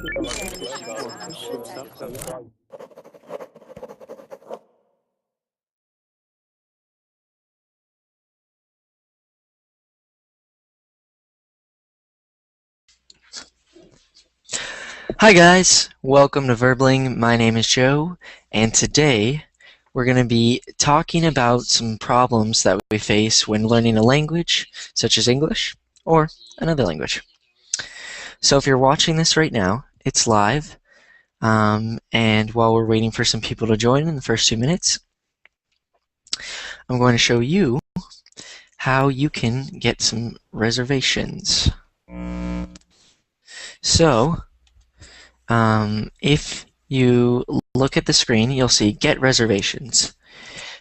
Hi guys, welcome to Verbling. My name is Joe, and today we're going to be talking about some problems that we face when learning a language, such as English or another language. So if you're watching this right now, it's live, and while we're waiting for some people to join in the first 2 minutes, I'm going to show you how you can get some reservations. So, if you look at the screen, you'll see Get Reservations.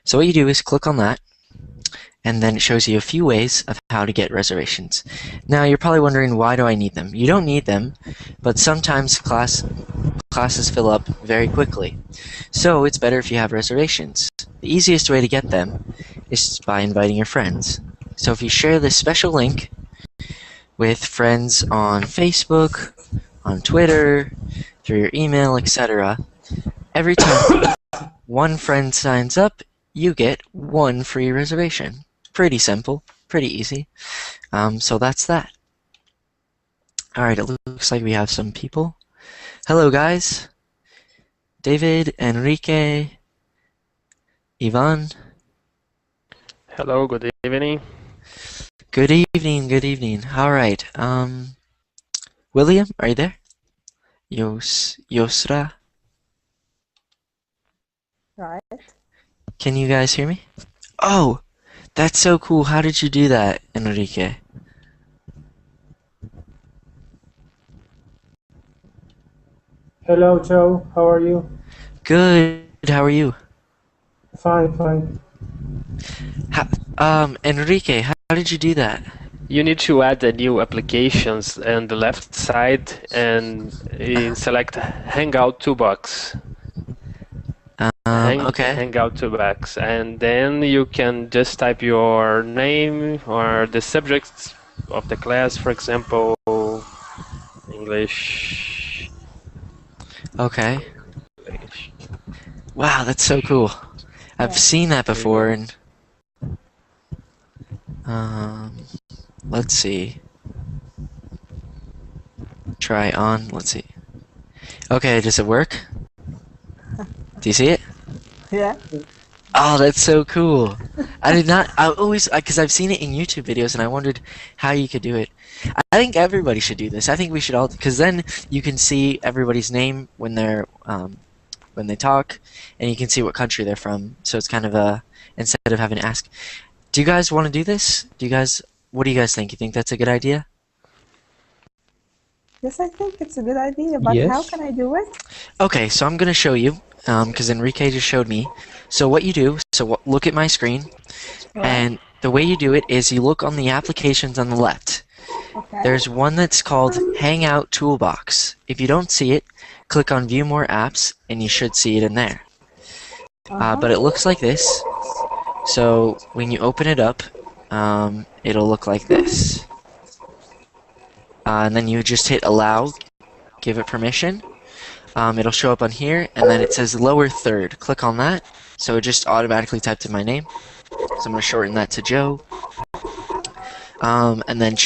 So what you do is click on that, and then it shows you a few ways of how to get reservations. Now you're probably wondering, why do I need them? You don't need them, but sometimes classes fill up very quickly. So it's better if you have reservations. The easiest way to get them is by inviting your friends. So if you share this special link with friends on Facebook, on Twitter, through your email, etc., every time one friend signs up, you get one free reservation. Pretty simple, pretty easy. So that's that. Alright, it looks like we have some people. Hello guys. David, Enrique, Ivan. Hello, good evening. Good evening, good evening. Alright, William, are you there? Yosra? Right. Can you guys hear me? Oh, that's so cool. How did you do that, Enrique? Hello, Joe. How are you? Good. How are you? Fine. Enrique, how did you do that? You need to add the new applications on the left side and select Hangout toolbox. Okay. Hangout toolbox, and then you can just type your name or the subject of the class, for example, English. Okay. Wow, that's so cool. I've seen that before, and let's see. Try on. Let's see. Okay, does it work? Do you see it? Yeah. Oh, that's so cool. Because I've seen it in YouTube videos and I wondered how you could do it. I think everybody should do this. I think we should all, because then you can see everybody's name when they talk, and you can see what country they're from. So it's kind of instead of having to ask. Do you guys want to do this? What do you guys think? You think that's a good idea? Yes, I think it's a good idea, but Yes. how can I do it? Okay, so I'm going to show you, because Enrique just showed me. So what you do, look at my screen, and the way you do it is you look on the applications on the left. Okay. There's one that's called Hangout Toolbox. If you don't see it, click on View More Apps, and you should see it in there. But it looks like this. So when you open it up, it'll look like this. And then you just hit Allow, give it permission. It'll show up on here, and then it says lower third. Click on that, so it just automatically typed in my name. So I'm going to shorten that to Joe. And then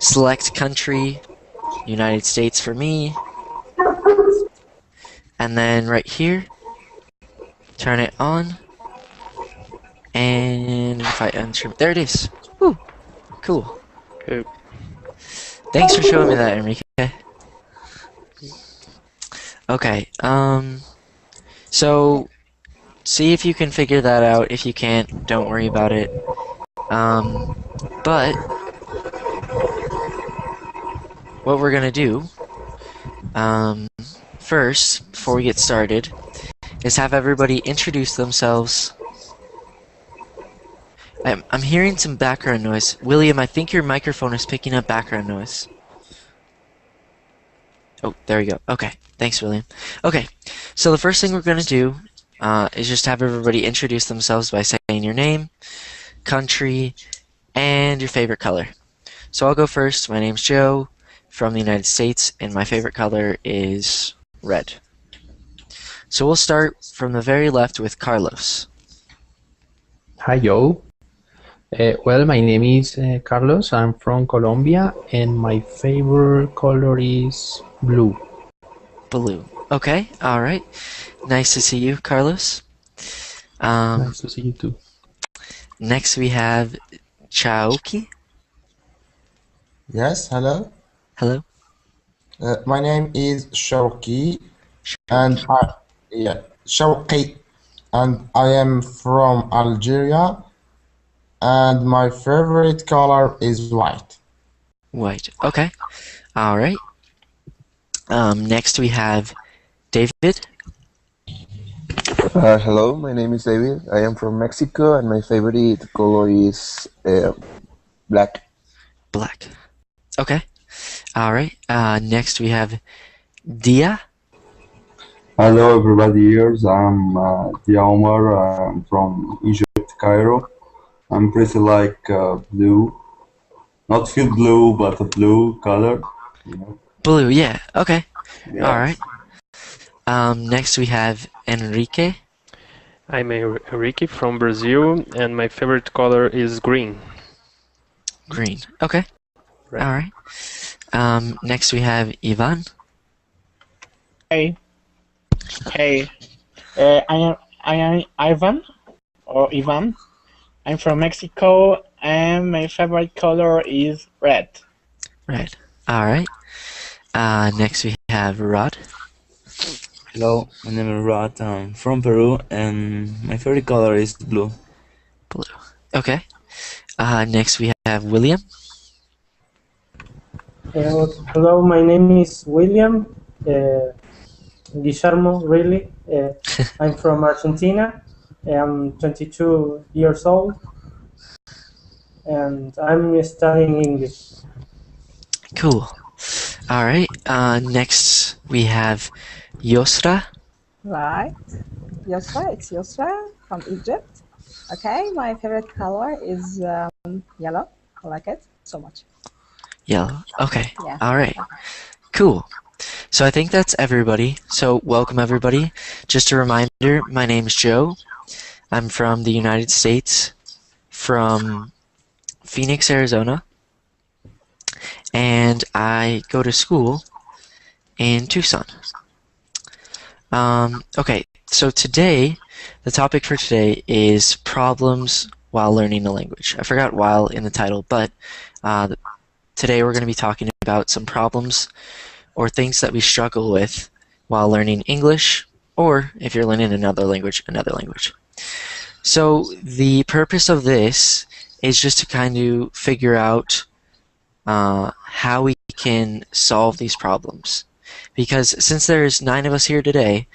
select country, United States for me. And then right here, turn it on. And if I enter, there it is. Woo! Cool. Okay. Thanks for showing me that, Enrique. Okay, so see if you can figure that out. If you can't, don't worry about it. But what we're gonna do, first, before we get started, is have everybody introduce themselves. I'm hearing some background noise. William, I think your microphone is picking up background noise. Oh, there we go. Okay, thanks, William. Okay, so the first thing we're going to do is just have everybody introduce themselves by saying your name, country, and your favorite color. So I'll go first. My name's Joe. from the United States, and my favorite color is red. So we'll start from the very left with Carlos. Hi, Joe. Well, my name is Carlos. I'm from Colombia, and my favorite color is blue. Blue. Okay, all right. Nice to see you, Carlos. Nice to see you too. Next we have Chaoki. Yes, hello. Hello. My name is Shawki, and Shawki, and I am from Algeria, and my favorite color is white. White. Okay. All right. Next we have David. Hello, my name is David. I am from Mexico, and my favorite color is black. Black. Okay. All right. Next we have Dia. Hello everybody, here I'm Dia Omar. I'm from Egypt, Cairo. I'm pretty like blue, not feel blue, but a blue color. You know? Blue. Yeah. Okay. Yeah. All right. Next we have Enrique. I'm Enrique from Brazil, and my favorite color is green. Green. Okay. Right. All right. Next we have Ivan. Hey, I am Ivan or Ivan. I'm from Mexico, and my favorite color is red. Red. All right. Next we have Rod. Hello, my name is Rod. I'm from Peru, and my favorite color is blue. Blue. Okay. Next we have William. Hello, my name is William Guillermo, really. I'm from Argentina. I'm 22 years old, and I'm studying English. Cool. All right. Next we have Yosra. Right. Yosra, it's Yosra from Egypt. Okay, my favorite color is yellow. I like it so much. Yellow. Okay. Yeah. All right. Cool. So I think that's everybody. So welcome everybody. Just a reminder, my name's Joe. I'm from the United States, from Phoenix, Arizona, and I go to school in Tucson. Okay, so today, the topic for today is problems while learning a language. I forgot while in the title, but today we're going to be talking about some problems or things that we struggle with while learning English, or if you're learning another language, another language. So the purpose of this is just to kind of figure out how we can solve these problems. Because since there's 9 of us here today,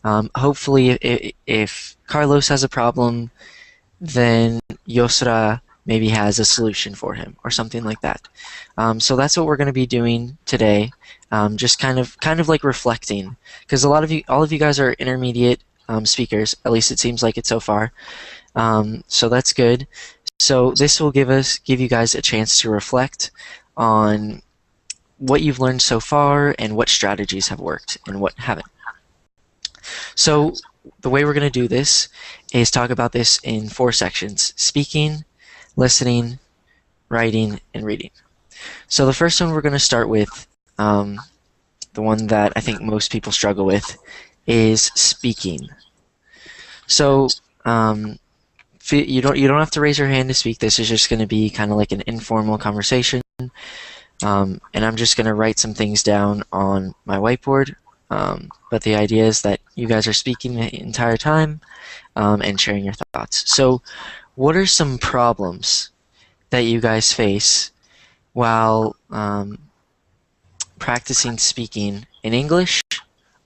hopefully if Carlos has a problem, then Yosra maybe has a solution for him or something like that. So that's what we're going to be doing today, just kind of like reflecting, because all of you guys are intermediate speakers, at least it seems like it so far. So that's good. So this will give you guys a chance to reflect on what you've learned so far and what strategies have worked and what haven't. So the way we're going to do this is talk about this in 4 sections: speaking, listening, writing, and reading. So the first one we're going to start with, the one that I think most people struggle with, is speaking. So you don't have to raise your hand to speak. This is just going to be kind of like an informal conversation. And I'm just going to write some things down on my whiteboard. But the idea is that you guys are speaking the entire time and sharing your thoughts. So what are some problems that you guys face while practicing speaking in English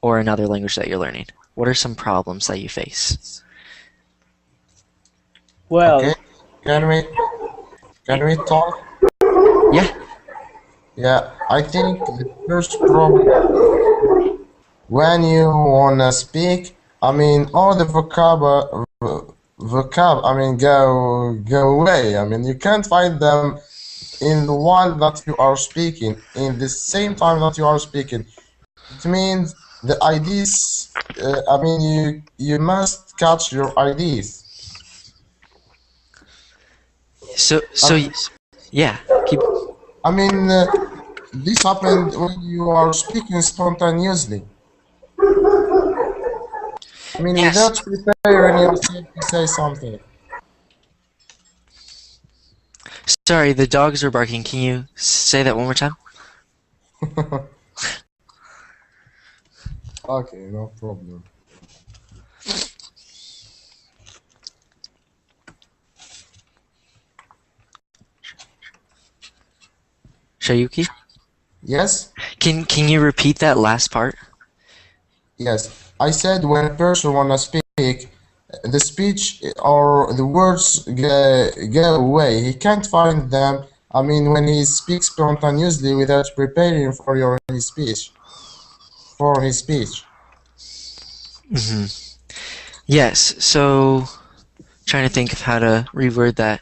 or another language that you're learning? What are some problems that you face? Well, Okay, can we talk? Yeah. Yeah, I think the first problem when you wanna speak, I mean, all the vocab, I mean, go away. I mean, you can't find them in the while that you are speaking, in the same time that you are speaking. It means the IDs. I mean, you must catch your IDs. So yeah, keep. I mean, this happened when you are speaking spontaneously. I mean, Yes. without preparing yourself to say something. Sorry, the dogs are barking. Can you say that one more time? Okay, no problem. Shayuki? Yes? Can you repeat that last part? Yes. I said when a person wanna speak, the speech or the words go away. He can't find them. I mean, when he speaks spontaneously without preparing for his speech, for his speech. Hmm. Yes. So trying to think of how to reword that.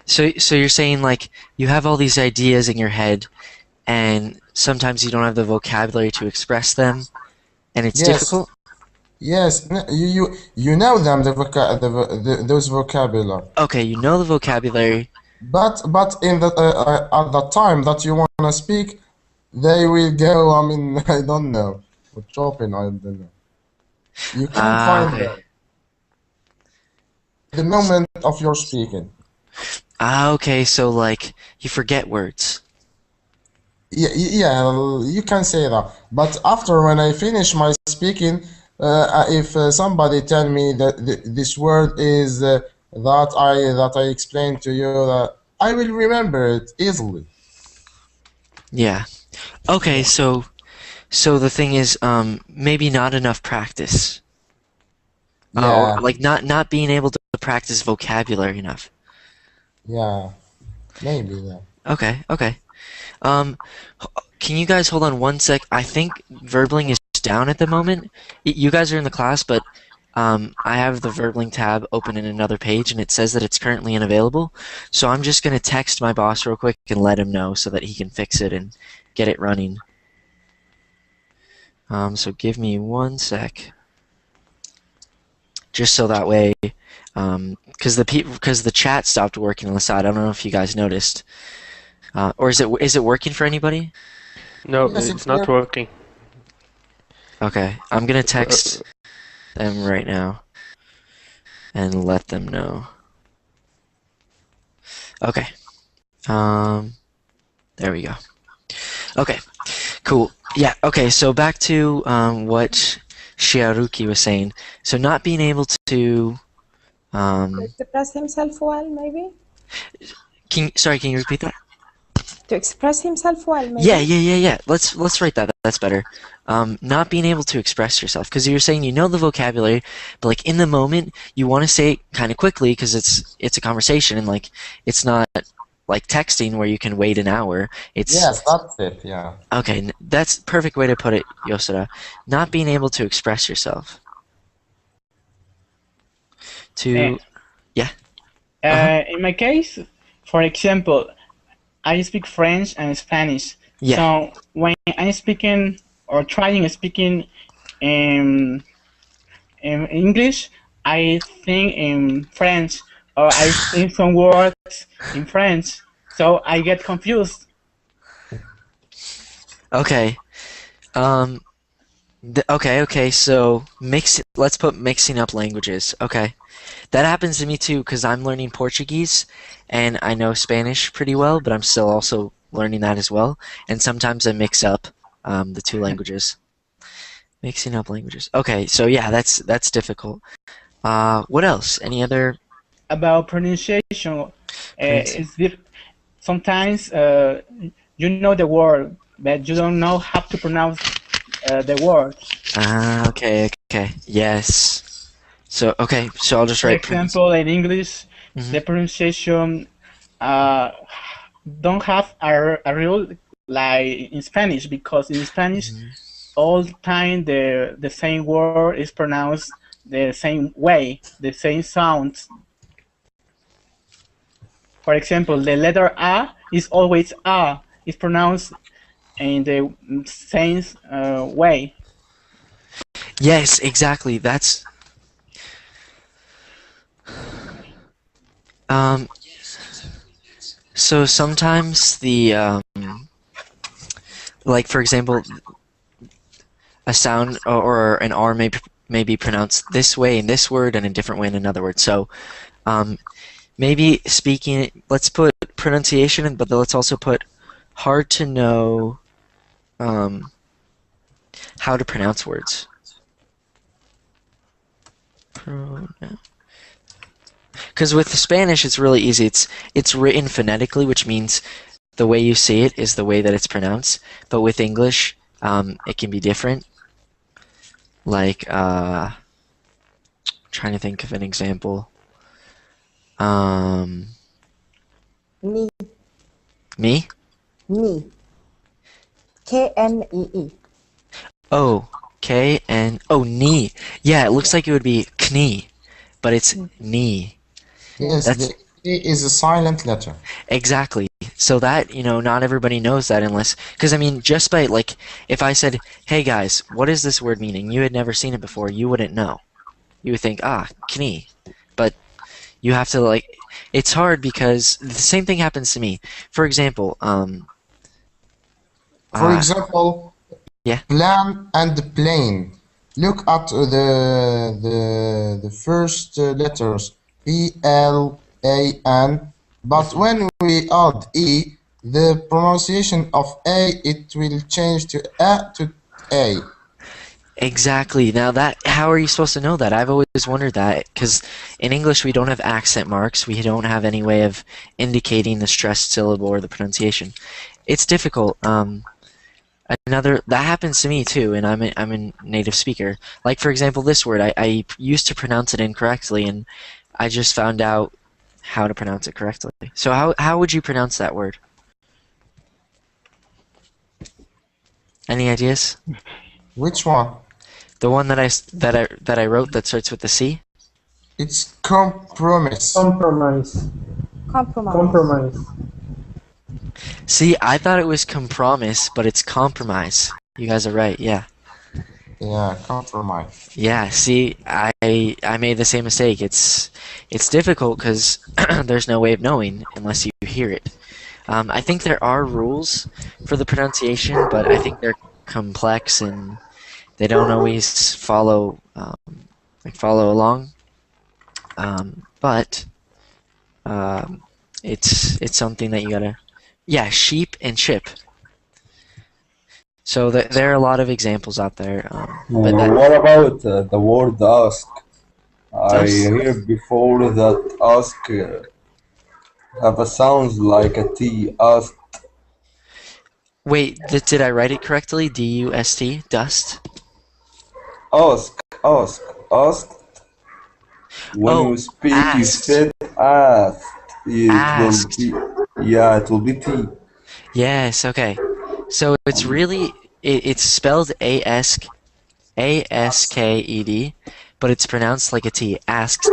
So you're saying like you have all these ideas in your head, and sometimes you don't have the vocabulary to express them, and it's Yes. difficult. Yes. You know them those vocabulary. Okay, you know the vocabulary. But in the at the time that you wanna speak, they will go. I mean, I don't know. Chopping. I don't know. You can't find Okay. them the moment of your speaking. Okay. So like you forget words. Yeah, you can say that. But after when I finish my speaking, if somebody tell me that this word is that I explained to you, that I will remember it easily. Yeah. Okay. Yeah. So the thing is, maybe not enough practice, or Yeah. like not being able to practice vocabulary enough. Yeah. Maybe. Yeah. Okay. Okay. Um, can you guys hold on one sec? I think Verbling is down at the moment. You guys are in the class, but I have the Verbling tab open in another page, and it says that it's currently unavailable. So I'm just gonna text my boss real quick and let him know so that he can fix it and get it running. So give me one sec, just so that way, because the chat stopped working on the side. I don't know if you guys noticed, or is it working for anybody? No, Yes, it's it's not work. working. Okay, I'm gonna text them right now and let them know. Okay. There we go. Okay, cool. Yeah, okay, so back to what Shiaruki was saying. So not being able to To express himself well, maybe. can you repeat that? To express himself well, maybe. Yeah. Let's write that. That's better. Not being able to express yourself, because you're saying you know the vocabulary, but like in the moment you want to say it kind of quickly because it's a conversation, and like it's not like texting where you can wait an hour. It's Yes, that's it. Yeah. okay. That's perfect way to put it, Yosura. Not being able to express yourself. Uh, To yeah. Uh-huh. In my case, for example, I speak French and Spanish. Yeah. So when I'm speaking or trying speaking in English, I think in French or I think some words in French. So I get confused. Okay. Um. Okay. So let's put mixing up languages. Okay. That happens to me too because I'm learning Portuguese and I know Spanish pretty well, but I'm still also learning that as well. And sometimes I mix up the two languages. Mixing up languages. Okay, so yeah, that's difficult. What else? Any other About pronunciation, pronunci- sometimes you know the word, but you don't know how to pronounce the word. Okay. Yes. So I'll just For write example, in English, Mhm. the pronunciation uh, don't have a rule like in Spanish, because in Spanish all the time the same word is pronounced the same way, the same sounds. For example, the letter A is always A. It's pronounced in the same way. Yes, exactly. That's um. So sometimes like for example, a sound or an R may be pronounced this way in this word and a different way in another word. So maybe speaking, let's put pronunciation, but let's also put hard to know how to pronounce words. Because with Spanish, it's really easy. It's written phonetically, which means the way you say it is the way that it's pronounced. But with English, it can be different. Like, trying to think of an example. Knee. Me? Knee. Knee. Oh, knee. Yeah, it looks like it would be knee, but it's knee. Yes, That's the E is a silent letter. exactly. So that, not everybody knows that unless, because I mean, just by like, if I said, hey guys, what is this word meaning? You had never seen it before, you wouldn't know. You would think, knee. But you have to like, it's hard because the same thing happens to me. For example, For example, yeah. plan and plane. Look at the first letters P L A N. But when we add E, the pronunciation of A it will change to A. Exactly. Now how are you supposed to know that? I've always wondered that because in English we don't have accent marks. We don't have any way of indicating the stressed syllable or the pronunciation. It's difficult. That happens to me too, and I'm a native speaker. Like for example, this word I used to pronounce it incorrectly, and I just found out how to pronounce it correctly. So how would you pronounce that word? Any ideas? Which one? The one that I wrote that starts with the C? It's compromise. Compromise. Compromise. See, I thought it was compromise, but it's compromise. You guys are right, yeah. Yeah, compromise. Yeah, see, I made the same mistake. It's difficult because there's no way of knowing unless you hear it. I think there are rules for the pronunciation, but I think they're complex and they don't always follow along. But it's something that you gotta. Yeah, sheep and ship. So there are a lot of examples out there. What about the word ask? I heard before that ask have a sound like a T. Ask. Wait, did I write it correctly? D-U-S-T? Dust? Ask. When you speak, asked. you said asked. Asked. It will be T. Yes, okay. So it's really, it's spelled A-S-K-E-D, but it's pronounced like a T. Asked.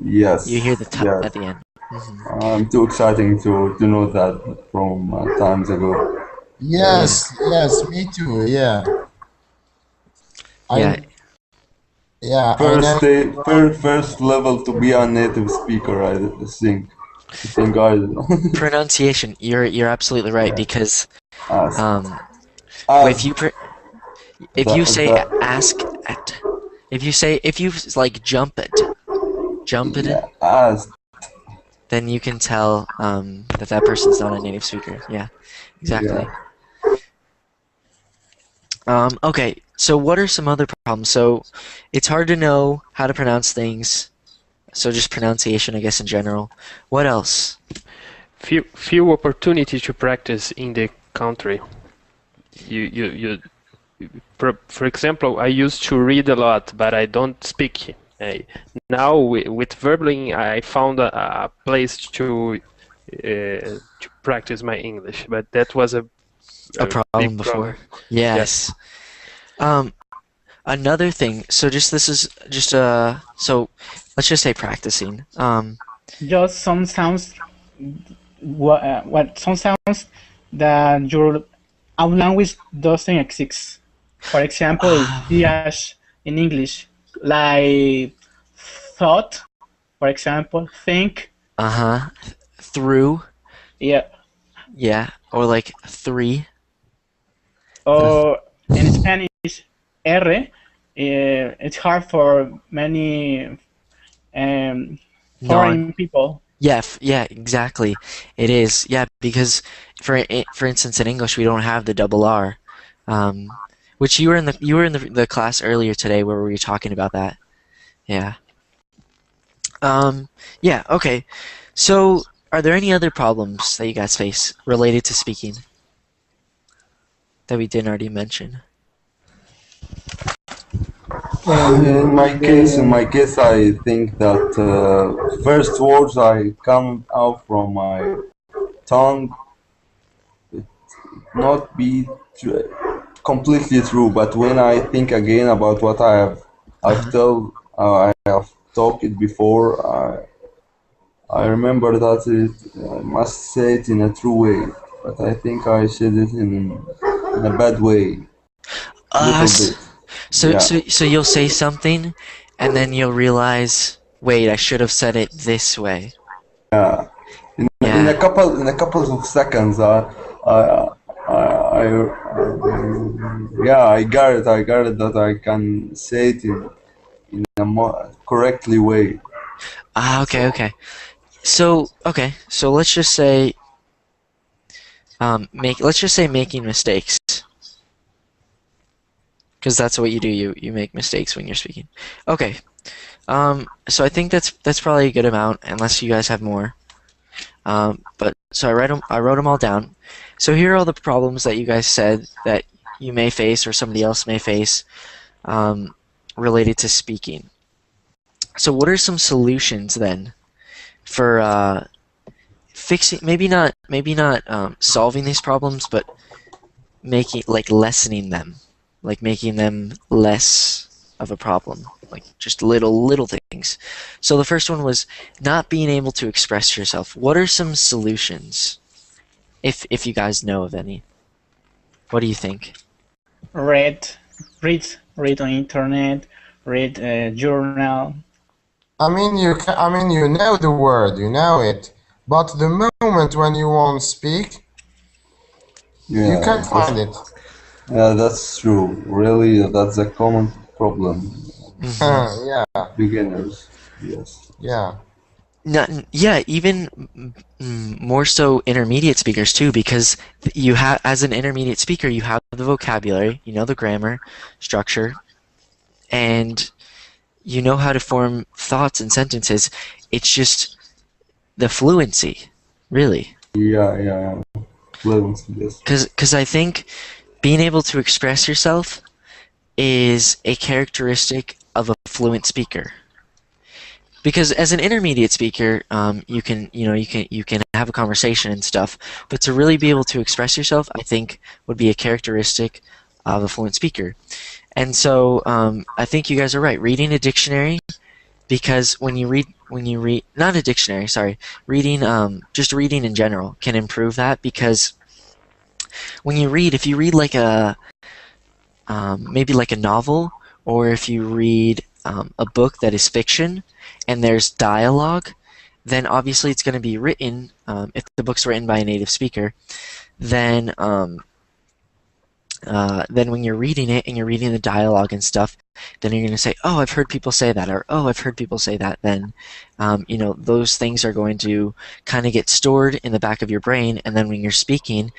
Yes. You hear the T yes. at the end. I'm too exciting to know that from times ago. Yes, me too. Yeah. First level to be a native speaker, I think. Pronunciation. You're absolutely right because if you say ask at, if you like jump it, then you can tell that person's not a native speaker. Yeah, exactly. Yeah. Okay, so what are some other problems? So it's hard to know how to pronounce things. So just pronunciation, I guess, in general. What else? Few opportunities to practice in the country. For example, I used to read a lot, but I don't speak. Now with Verbling, I found a place to practice my English, but that was a problem before. Problem. Yes. Another thing. So so let's just say practicing. Just some sounds what some sounds that your own language doesn't exist. For example, th in English, like thought, for example, think. Uh-huh. Through. Yeah. Yeah. Or like three. Or in Spanish, R. It's hard for many Non. foreign people. Yeah, yeah, exactly. It is. Yeah, because for instance, in English we don't have the double R, which you were in the class earlier today where we were talking about that. Yeah. Yeah. Okay. So, are there any other problems that you guys face related to speaking that we didn't already mention? In my case, I think that first words I come out from my tongue not be completely true, but when I think again about what I've told, I have talked it before, I remember that I must say it in a true way, but I think I said it in a bad way, little bit. So, Yeah. so you'll say something, and then you'll realize, wait, I should have said it this way. Yeah. In a couple of seconds, yeah, I got it. I got it that I can say it in a more correctly way. Okay, okay. So, okay, so let's just say, let's just say making mistakes, because that's what you do. You make mistakes when you're speaking. Okay. So I think that's probably a good amount, unless you guys have more. But so I wrote them all down. So here are all the problems that you guys said that you may face or somebody else may face, related to speaking. So what are some solutions then for fixing, maybe not solving these problems, but lessening them, like making them less of a problem, like just little things. So the first one was not being able to express yourself. What are some solutions, if you guys know of any? What do you think? Read on internet, read a journal. I mean, you know the word, you know it, but the moment when you want to speak, you can't find it. Yeah, that's true. Really, that's a common problem. Yeah. Beginners, yes. Yeah. Yeah, even more so intermediate speakers too, because you have, as an intermediate speaker, you have the vocabulary, you know the grammar, structure, and you know how to form thoughts and sentences. It's just the fluency, really. Yeah. Fluency, yes. Because I think being able to express yourself is a characteristic of a fluent speaker. Because as an intermediate speaker, you can have a conversation and stuff, but to really be able to express yourself, I think would be a characteristic of a fluent speaker. And so I think you guys are right. Reading a dictionary, because when you read not a dictionary, sorry, reading just reading in general can improve that, because when you read, if you read like a maybe like a novel, or if you read a book that is fiction and there's dialogue, then obviously it's going to be written, if the book's written by a native speaker, then when you're reading it and you're reading the dialogue and stuff, then you're going to say, oh, I've heard people say that, or oh, I've heard people say that. Then those things are going to kind of get stored in the back of your brain, and then when you're speaking,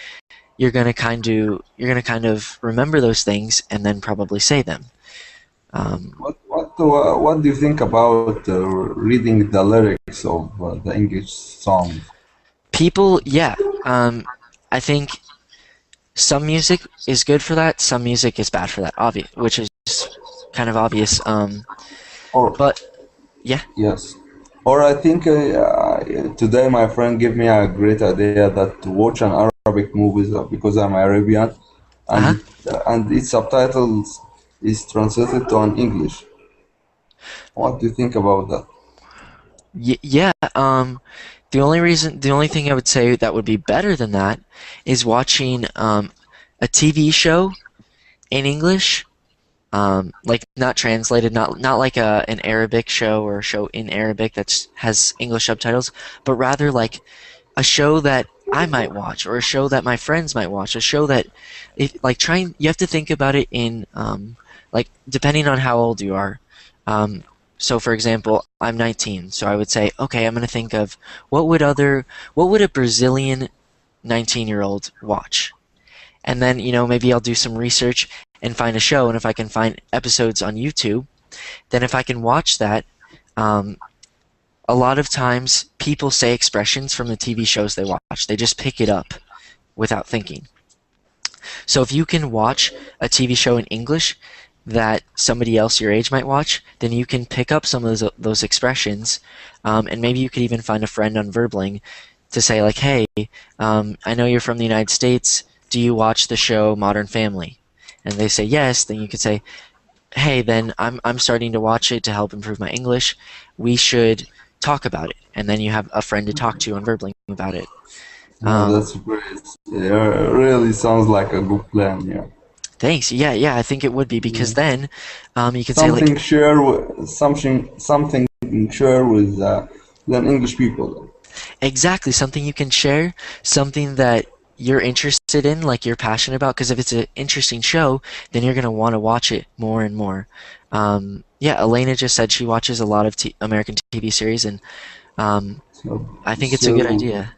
you're going to kind of remember those things and then probably say them. What do you think about reading the lyrics of the English songs? People, yeah, I think some music is good for that. Some music is bad for that. Which is kind of obvious. But yeah. Yes. Or I think today my friend gave me a great idea that to watch an Arabic movies, because I'm Arabian, and its subtitles is translated to an English. What do you think about that? Yeah. The only thing I would say that would be better than that is watching a TV show in English, like not translated, not like an Arabic show or a show in Arabic that has English subtitles, but rather like a show that I might watch or a show that my friends might watch, a show that if like trying you have to think about it in like depending on how old you are. So for example, I'm 19, so I would say, okay, I'm going to think of what would a Brazilian 19-year-old watch? And then, maybe I'll do some research and find a show, and if I can find episodes on YouTube, then if I can watch that, a lot of times people say expressions from the TV shows they watch. They just pick it up without thinking. So if you can watch a TV show in English that somebody else your age might watch, then you can pick up some of those expressions, and maybe you could even find a friend on Verbling to say like, hey, I know you're from the United States. Do you watch the show Modern Family? And they say yes. Then you could say, hey, then I'm starting to watch it to help improve my English. We should talk about it. And then you have a friend to talk to on Verbling about it. No, that's great. Yeah, really sounds like a good plan. Yeah. Thanks. Yeah, I think it would be because then you could say Something like share with something share with then English people. exactly something you can share, something that you're interested in, like you're passionate about. Because if it's an interesting show, then you're gonna want to watch it more and more. Yeah, Elena just said she watches a lot of American TV series, and I think it's a good idea.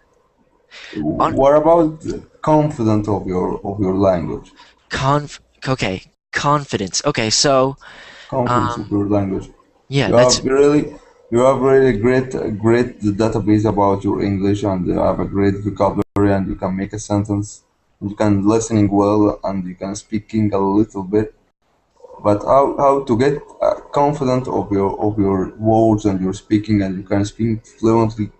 What about confident of your language? Okay, confidence. Okay, so Confidence of your language. yeah, You that's have really great database about your English, and you have a great vocabulary, and you can make a sentence, and you can listening well, and you can speaking a little bit. But how to get confident of your words and your speaking, and you can speak fluently.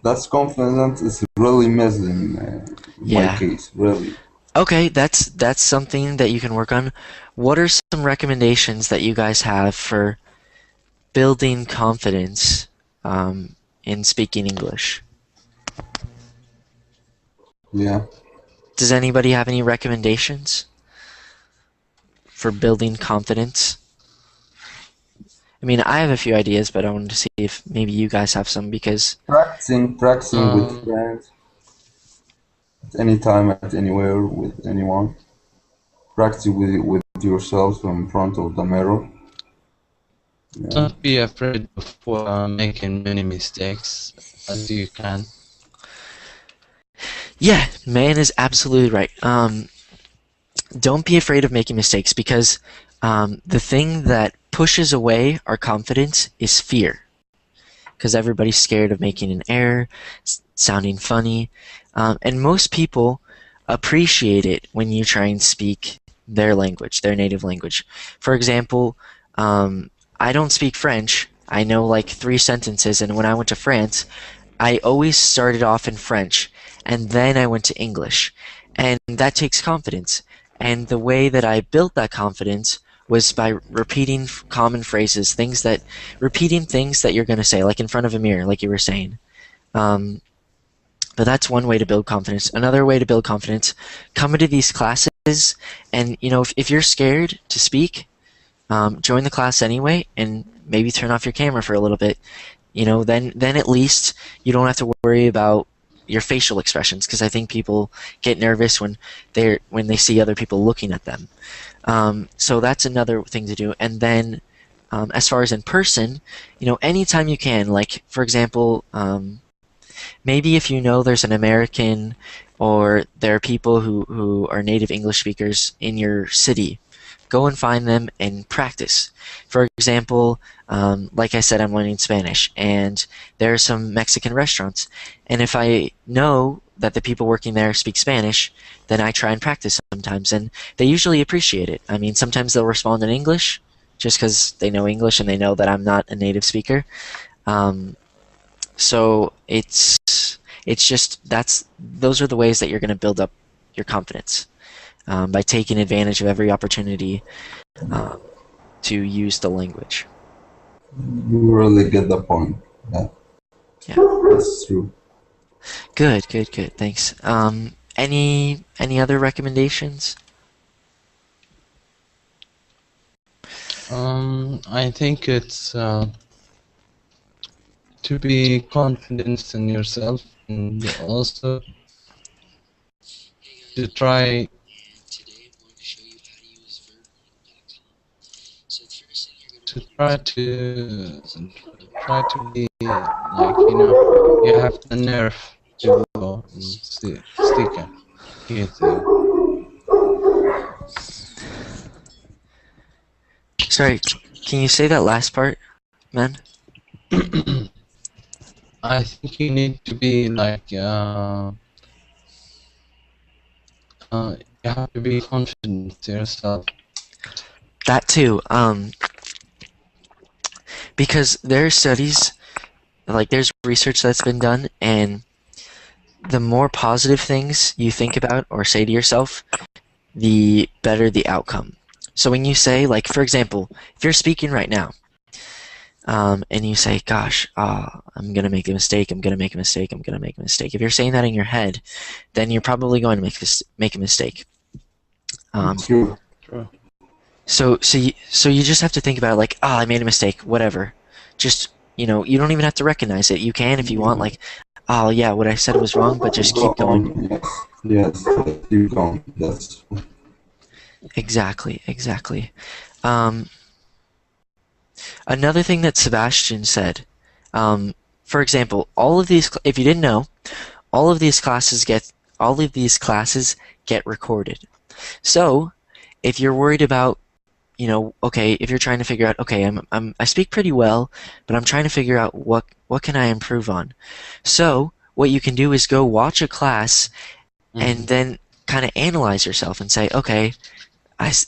That's confidence is really missing in my yeah. case, really. Okay, that's something that you can work on. What are some recommendations that you guys have for building confidence in speaking English? Yeah. Does anybody have any recommendations for building confidence? I mean, I have a few ideas, but I wanted to see if maybe you guys have some because Practicing with friends, at any time, at anywhere, with anyone. Practice with yourself in front of the mirror. Yeah. Don't be afraid of making many mistakes as you can. yeah, man is absolutely right. Don't be afraid of making mistakes because the thing that pushes away our confidence is fear. Because everybody's scared of making an error, sounding funny, and most people appreciate it when you try and speak their language, their native language. For example, I don't speak French. I know like 3 sentences, and when I went to France, I always started off in French, and then I went to English. And that takes confidence. And the way that I built that confidence was by repeating common phrases, repeating things that you're going to say, like in front of a mirror, like you were saying. But that's one way to build confidence. Another way to build confidence, come into these classes, and if you're scared to speak, join the class anyway, and maybe turn off your camera for a little bit. Then at least you don't have to worry about your facial expressions, because I think people get nervous when they see other people looking at them. So that's another thing to do. And then as far as in person, anytime you can, like for example, maybe if there's an American or there are people who are native English speakers in your city, go and find them and practice. For example, like I said, I'm learning Spanish, and there are some Mexican restaurants. And if I know that the people working there speak Spanish, then I try and practice sometimes, and they usually appreciate it. I mean, sometimes they'll respond in English, just because they know English and they know that I'm not a native speaker. So it's just those are the ways that you're going to build up your confidence, by taking advantage of every opportunity to use the language. You really get the point. Yeah. Yeah. That's true. Good, good, good. Thanks. Any other recommendations? I think it's to be confident in yourself, and also to try to be like, you have the nerve to go and stick it. Sorry, can you say that last part, man? I think you need to be like you have to be confident to yourself. That too. Because there are studies, like there's research that's been done, and the more positive things you think about or say to yourself, the better the outcome. So when you say, like, for example, if you're speaking right now, and you say, gosh, I'm going to make a mistake, I'm going to make a mistake, I'm going to make a mistake. If you're saying that in your head, then you're probably going to make a mistake. True. So you just have to think about it like, I made a mistake, whatever. Just, you don't even have to recognize it. You can if you want, like, oh yeah, what I said was wrong, but just keep going. Yes, keep going. That's Exactly. Another thing that Sebastian said, for example, all of these, if you didn't know, all of these classes get recorded. So, if you're worried about, okay, if you're trying to figure out, okay, I speak pretty well, but I'm trying to figure out what can I improve on. So, what you can do is go watch a class and then kind of analyze yourself and say, okay,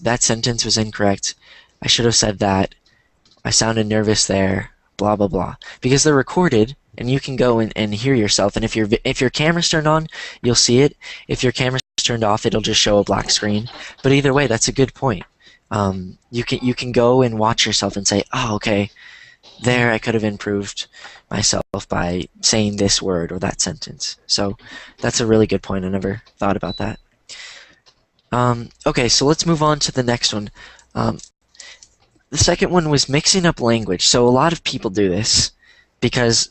that sentence was incorrect. I should have said that. I sounded nervous there. Blah blah blah. Because they're recorded, and you can go and hear yourself. And if your camera's turned on, you'll see it. If your camera's turned off, it'll just show a black screen. But either way, that's a good point. You can go and watch yourself and say, oh, okay, there I could have improved myself by saying this word or that sentence. So that's a really good point. I never thought about that. Okay, so let's move on to the next one. The second one was mixing up language. So a lot of people do this because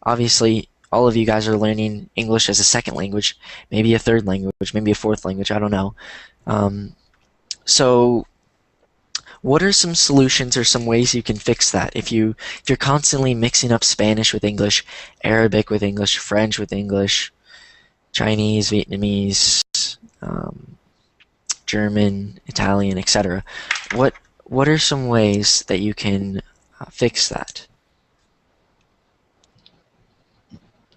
obviously all of you guys are learning English as a second language, maybe a third language, maybe a fourth language, I don't know. So what are some solutions or some ways you can fix that? If you're constantly mixing up Spanish with English, Arabic with English, French with English, Chinese, Vietnamese, German, Italian, etc. What are some ways that you can fix that?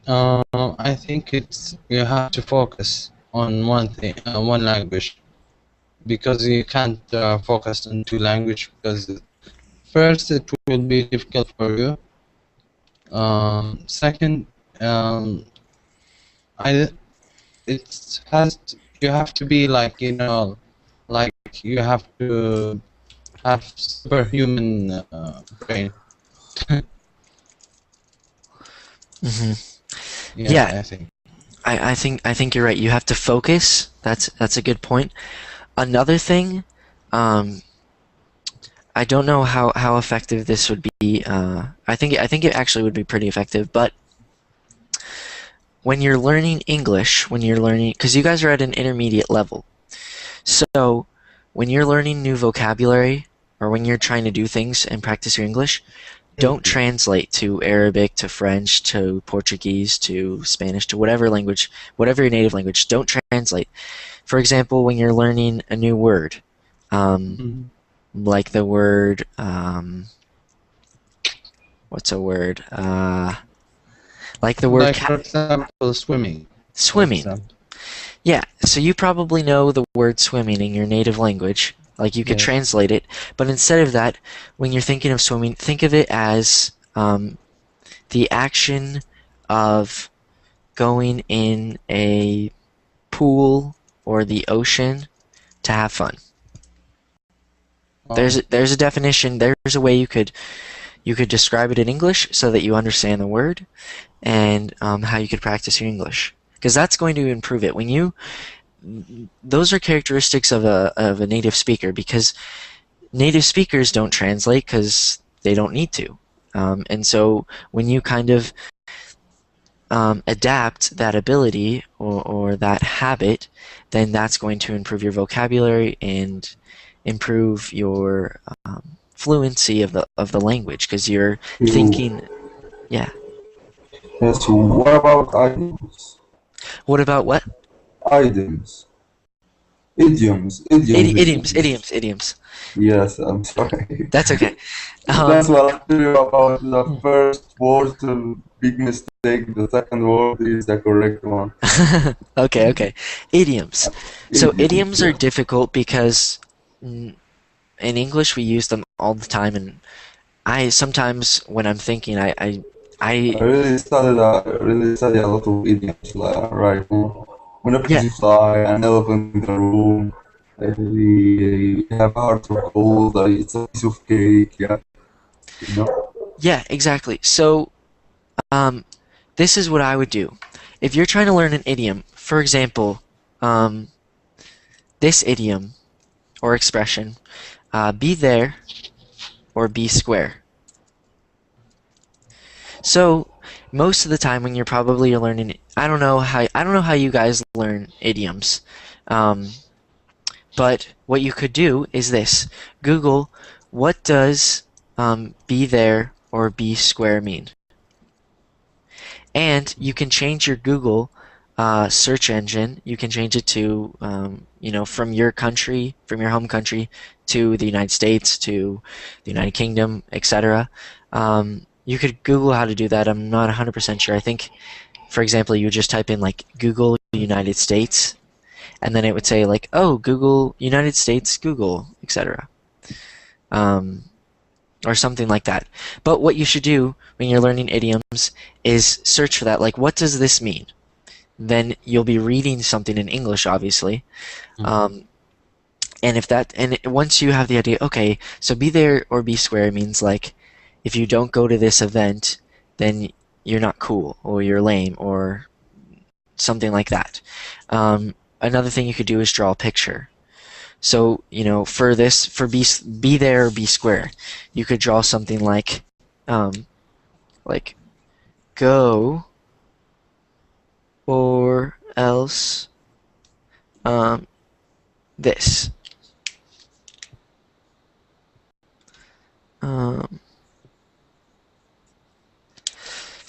I think you have to focus on one thing, one language, because you can't focus on two languages, because first it will be difficult for you. Second, you have to be like, like you have to have superhuman brain. Yeah, I think. I think you're right. You have to focus. That's a good point. Another thing, I don't know how effective this would be. I think it actually would be pretty effective. But when you're learning English, because you guys are at an intermediate level, so when you're learning new vocabulary or when you're trying to do things and practice your English, don't translate to Arabic, to French, to Portuguese, to Spanish, to whatever language, whatever your native language. Don't translate. For example, when you're learning a new word, like the word, what's a word? Like the word. Like, for example, swimming. Swimming. Yeah. So you probably know the word swimming in your native language. Like you could translate it, but instead of that, when you're thinking of swimming, think of it as the action of going in a pool or the ocean to have fun. There's a definition. There's a way you could you could describe it in English so that you understand the word, and how you could practice your English, because that's going to improve it. Those are characteristics of a native speaker, because native speakers don't translate because they don't need to. And so when you kind of adapt that ability or that habit, then that's going to improve your vocabulary and improve your fluency of the language, because you're thinking. Yeah. Yes, what about items? What about what? Items. Idioms. Idioms. Yes, I'm sorry. That's okay. That's what I tell you about the first word, big mistake. The second word is the correct one. Okay. Idioms. So idioms are yeah. difficult because in English we use them all the time, and I sometimes when I'm thinking, I I really study a lot of idioms right now. Whenever yeah. you fly an elephant in the room, you have a heart of gold, it's a piece of cake, yeah. You know? Yeah, exactly. So this is what I would do. If you're trying to learn an idiom, for example, this idiom or expression, be there or be square. So most of the time when you're probably learning, I don't know how you guys learn idioms, but what you could do is this: Google, what does be there or be square mean? And you can change your Google search engine. You can change it to from your country, from your home country, to the United States, to the United Kingdom, etc. You could Google how to do that. I'm not 100% sure. I think, for example, you would just type in like Google United States, and then it would say like, oh, Google United States, Google, etc. Or something like that. But what you should do when you're learning idioms is search for that. Like, what does this mean? Then you'll be reading something in English, obviously. And once you have the idea, okay, so be there or be square means like, if you don't go to this event, then you're not cool, or you're lame, or something like that. Another thing you could do is draw a picture. So, for be there or be square, you could draw something like go or else this.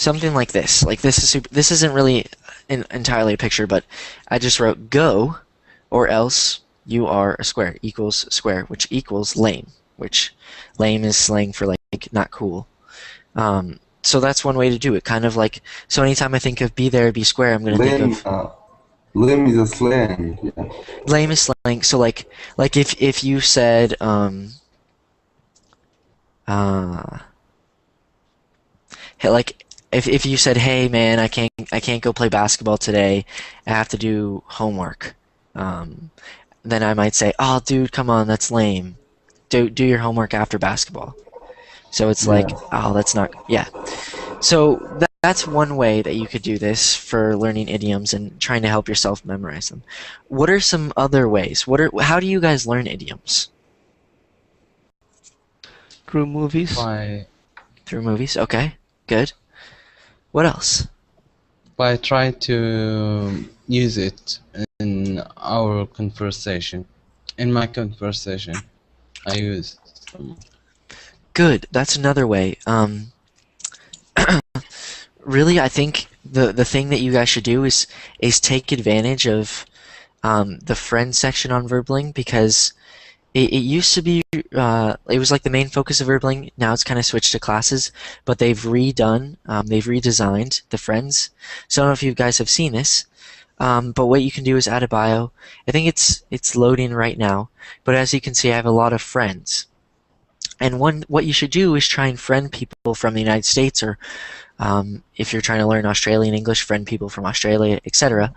Something like this. Like this isn't really entirely a picture, but I just wrote go or else you are a square equals square, which equals lame, which lame is slang for like not cool. So that's one way to do it. Kind of like, so anytime I think of be there, be square, I'm going to think of... Lame is a slang, yeah. Lame is slang, so like if you said, like, if you said, hey man, I can't go play basketball today, I have to do homework, then I might say, oh dude, come on, that's lame. Do your homework after basketball. So it's like, oh, that's not, yeah. So that's one way that you could do this for learning idioms and trying to help yourself memorize them. What are some other ways? How do you guys learn idioms? Through movies. Through movies, okay, good. What else? I try to use it in our conversation. In my conversation, I use some. Good, that's another way. Really, I think the thing that you guys should do is take advantage of the friends section on Verbling, because it used to be it was like the main focus of Verbling. Now it's kind of switched to classes, but they've redesigned the friends. So I don't know if you guys have seen this, but what you can do is add a bio. I think it's loading right now, but as you can see, I have a lot of friends. And what you should do is try and friend people from the United States, or if you're trying to learn Australian English, friend people from Australia, etc.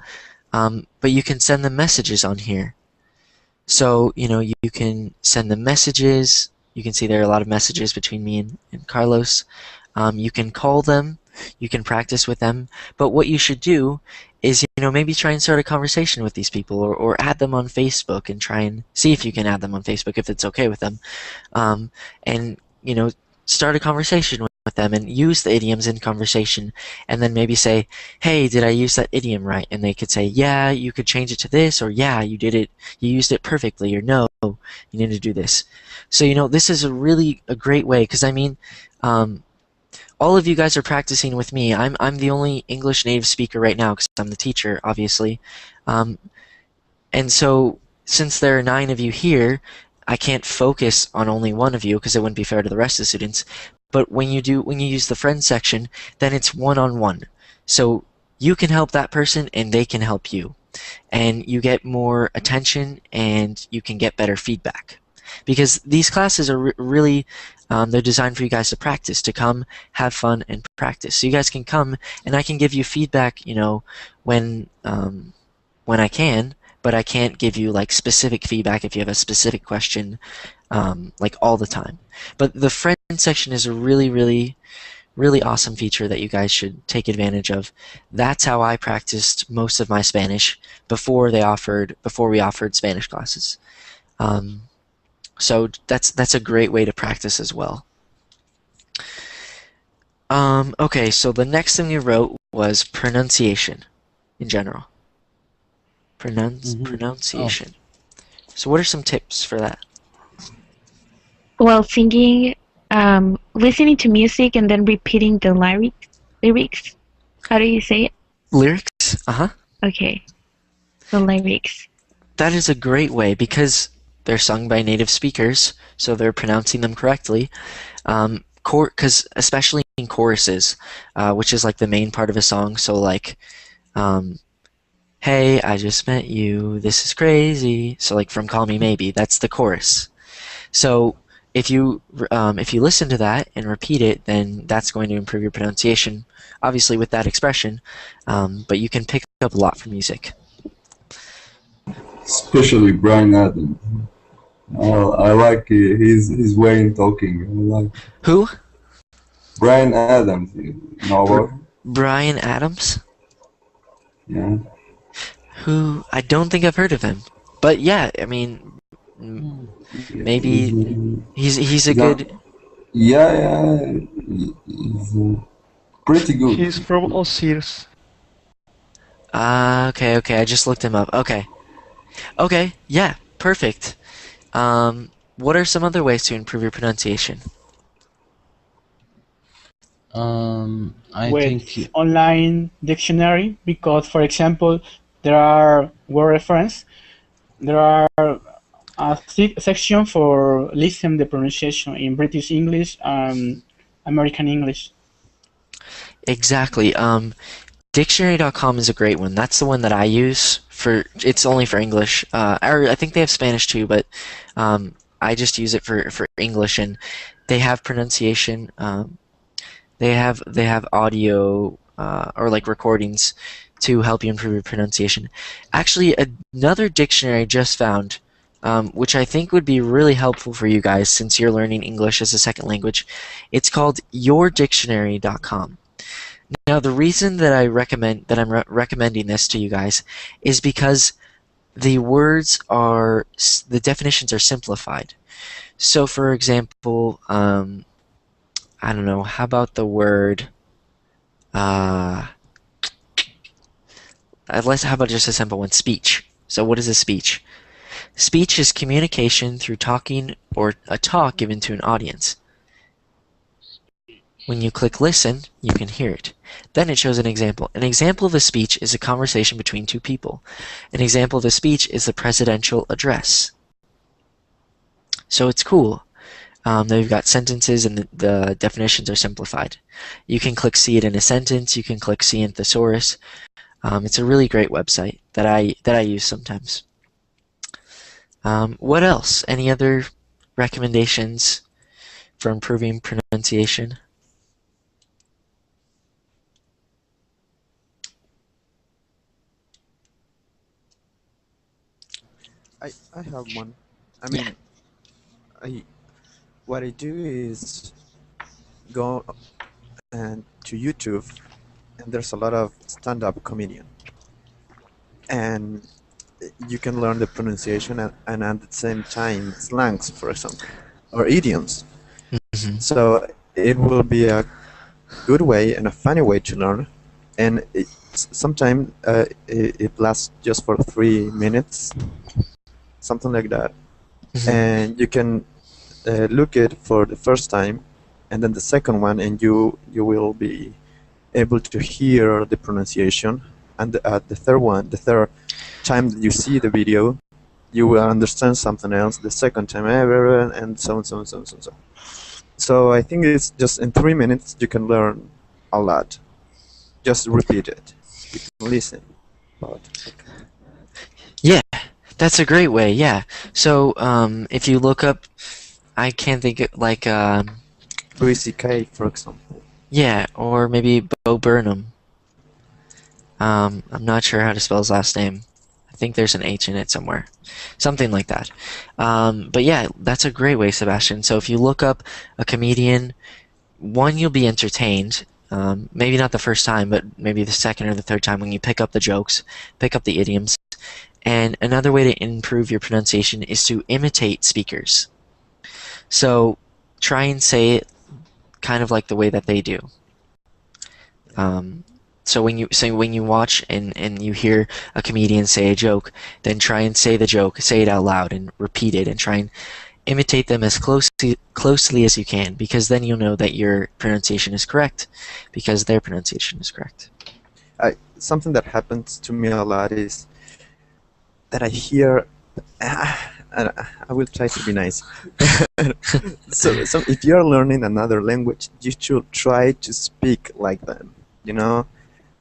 But you can send them messages on here. So, you can send them messages, You can see there are a lot of messages between me and Carlos. You can call them, you can practice with them, but what you should do is, maybe try and start a conversation with these people, or add them on Facebook and try and see if you can add them on Facebook if it's okay with them. And, start a conversation with them and use the idioms in conversation, and then maybe say, hey, did I use that idiom right? And they could say, yeah, you could change it to this, or yeah, you used it perfectly, or no, you need to do this. So, this is a great way, because all of you guys are practicing with me. I'm the only English native speaker right now because I'm the teacher, obviously. And so, since there are 9 of you here, I can't focus on only one of you because it wouldn't be fair to the rest of the students. But when you use the friends section, then it's one-on-one. So you can help that person and they can help you. And you get more attention and you can get better feedback. Because these classes are really, they're designed for you guys to practice, to come, have fun, and practice. So you guys can come and I can give you feedback, when I can, but I can't give you like specific feedback if you have a specific question, like all the time. But the friend section is a really, really, really awesome feature that you guys should take advantage of. That's how I practiced most of my Spanish before we offered Spanish classes. So that's a great way to practice as well. Okay, so the next thing we wrote was pronunciation in general. Pronunciation. So what are some tips for that? Well, singing, listening to music and then repeating the lyrics. How do you say it? Lyrics? Uh-huh. Okay. The lyrics. That is a great way because they're sung by native speakers, so they're pronouncing them correctly. Because especially in choruses, which is like the main part of a song, so like, hey, I just met you, this is crazy. So like from Call Me Maybe, that's the chorus. So if you listen to that and repeat it, then that's going to improve your pronunciation, obviously with that expression, but you can pick up a lot from music. Especially Brian Adams. I like his way in talking. I like Who? Brian Adams. You know about? Brian Adams? Yeah. Who? I don't think I've heard of him. But yeah, I mean, maybe he's a good. Yeah, he's pretty good. He's from Osiris. Okay, I just looked him up. Okay, yeah, perfect. What are some other ways to improve your pronunciation? I With think online dictionary, because for example there are word reference, there are a section for listen the pronunciation in British English and American English. Exactly. Dictionary.com is a great one. That's the one that I use it's only for English. Or I think they have Spanish too, but I just use it for English, and they have pronunciation. They have audio or like recordings to help you improve your pronunciation. Actually, another dictionary I just found, which I think would be really helpful for you guys since you're learning English as a second language. It's called yourdictionary.com. Now, the reason that I'm recommending this to you guys is because the definitions are simplified. So, for example, I don't know, how about the word, how about just a simple one, speech. So what is a speech? Speech is communication through talking or a talk given to an audience. When you click listen, you can hear it. Then it shows an example. An example of a speech is a conversation between two people. An example of a speech is the presidential address. So it's cool. They've got sentences and the definitions are simplified. You can click see it in a sentence. You can click see in thesaurus. It's a really great website that I use sometimes. What else? Any other recommendations for improving pronunciation? I have one. I mean, I what I do is go to YouTube, and there's a lot of stand-up comedian, and you can learn the pronunciation and at the same time slangs, for example, or idioms. So it will be a good way and a funny way to learn, and sometimes it lasts just for 3 minutes, something like that. And you can look it for the first time, and then the second one, and you will be able to hear the pronunciation. And the third time that you see the video, you will understand something else. The second time, and so on, so on, so on, so on. So I think it's just in 3 minutes you can learn a lot. Just repeat it. You can listen. Yeah, that's a great way. Yeah. So if you look up, I can't think of, like Louis C.K., for example. Yeah, or maybe Bo Burnham. I'm not sure how to spell his last name. I think there's an H in it somewhere. Something like that. But yeah, that's a great way, Sebastian. So if you look up a comedian, one, you'll be entertained. Maybe not the first time, but maybe the second or the third time when you pick up the jokes, pick up the idioms. And another way to improve your pronunciation is to imitate speakers. So try and say it kind of like the way that they do. So when you watch and you hear a comedian say a joke, then try and say the joke, say it out loud and repeat it, and try and imitate them as closely as you can, because then you'll know that your pronunciation is correct, because their pronunciation is correct. Something that happens to me a lot is that I hear, and I will try to be nice. so if you're learning another language, you should try to speak like them, you know?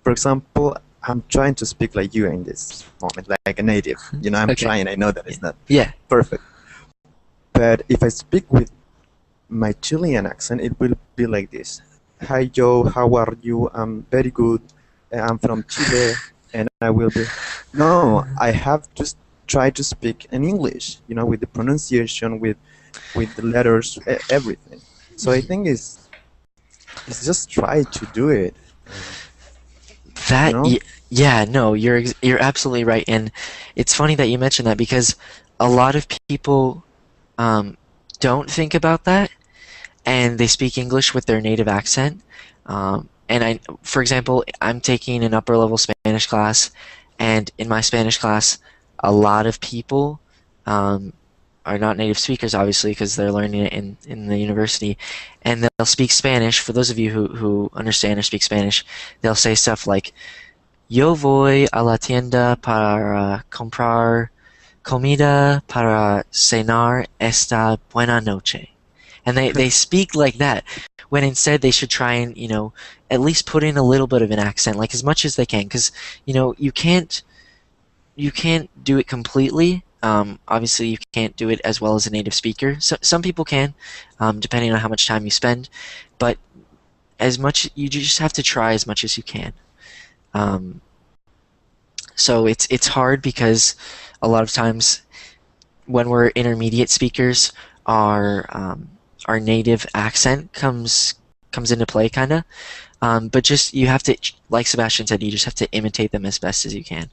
For example, I'm trying to speak like you in this moment, like a native. You know, I'm trying. I know that it's not perfect. But if I speak with my Chilean accent, it will be like this. Hi, Joe. How are you? I'm very good. I'm from Chile. And I will be... No, I have to try to speak in English, you know, with the pronunciation, with the letters, everything. So I think it's just try to do it. That, you know? Yeah, no, you're absolutely right, and it's funny that you mentioned that, because a lot of people don't think about that, and they speak English with their native accent. And for example, I'm taking an upper level Spanish class, and in my Spanish class, a lot of people are not native speakers, obviously, because they're learning it in the university, and they'll speak Spanish. For those of you who understand or speak Spanish, they'll say stuff like, Yo voy a la tienda para comprar comida para cenar esta buena noche. And they speak like that, when instead they should try and, you know, at least put in a little bit of an accent, like as much as they can, because, you know, you can't do it completely. Obviously, you can't do it as well as a native speaker. So, some people can, depending on how much time you spend, but you just have to try as much as you can. So it's hard, because a lot of times when we're intermediate speakers, our native accent comes into play, kind of. But just, you have to, like Sebastian said, you just have to imitate them as best as you can,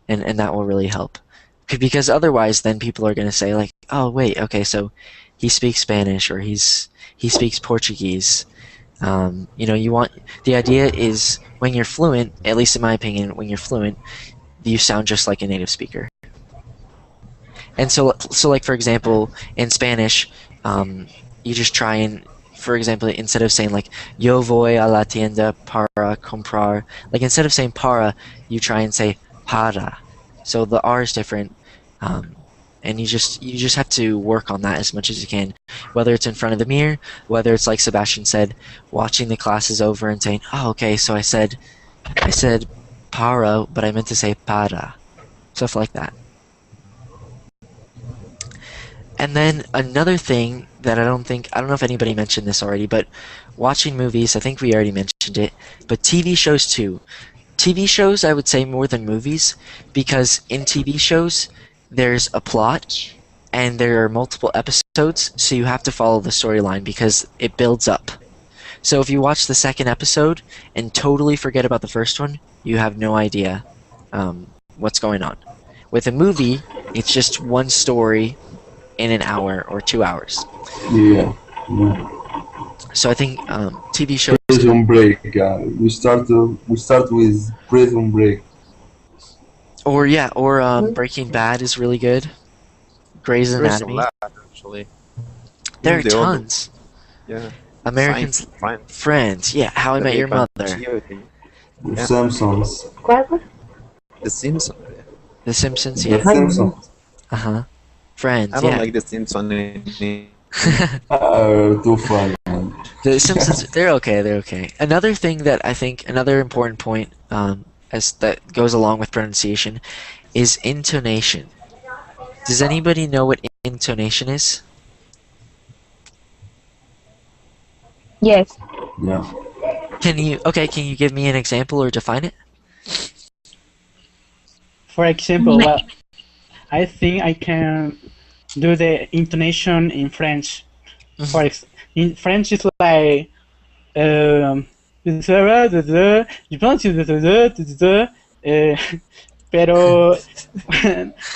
and that will really help. Because otherwise, then people are going to say, like, oh wait, okay, so he speaks Spanish, or he speaks Portuguese. You know, the idea is, when you're fluent, at least in my opinion, when you're fluent, you sound just like a native speaker. And so like, for example, in Spanish, you just try and, for example, instead of saying like, yo voy a la tienda para comprar, like, instead of saying para, you try and say para. So the R is different, and you just have to work on that as much as you can, whether it's in front of the mirror, whether it's, like Sebastian said, watching the classes over and saying, oh, okay, so I said para, but I meant to say para, stuff like that. And then another thing that I don't know if anybody mentioned this already, but watching movies, I think we already mentioned it, but TV shows too. TV shows, I would say, more than movies, because in TV shows, there's a plot, and there are multiple episodes, so you have to follow the storyline because it builds up. So if you watch the second episode and totally forget about the first one, you have no idea what's going on. With a movie, it's just one story in an hour or 2 hours. Yeah. Yeah. So I think TV shows. Prison Break. We start with Prison Break. Or Breaking Bad is really good. Grey's There is a Anatomy. lot, actually. There are Even the old- tons. Yeah. Americans, Friends. Yeah, How I The Met Big Your Bang Mother. Theory. The Yeah. Simpsons. The Simpsons. The Simpsons. The Yeah. Simpsons. Friends. I don't Yeah. like the Simpsons. Too funny. The Simpsons. They're okay. They're okay. Another thing that I think, another important point, as that goes along with pronunciation, is intonation. Does anybody know what intonation is? Yes. Yeah. Can you give me an example or define it? For example, I think I can do the intonation in French. In French, it's like pero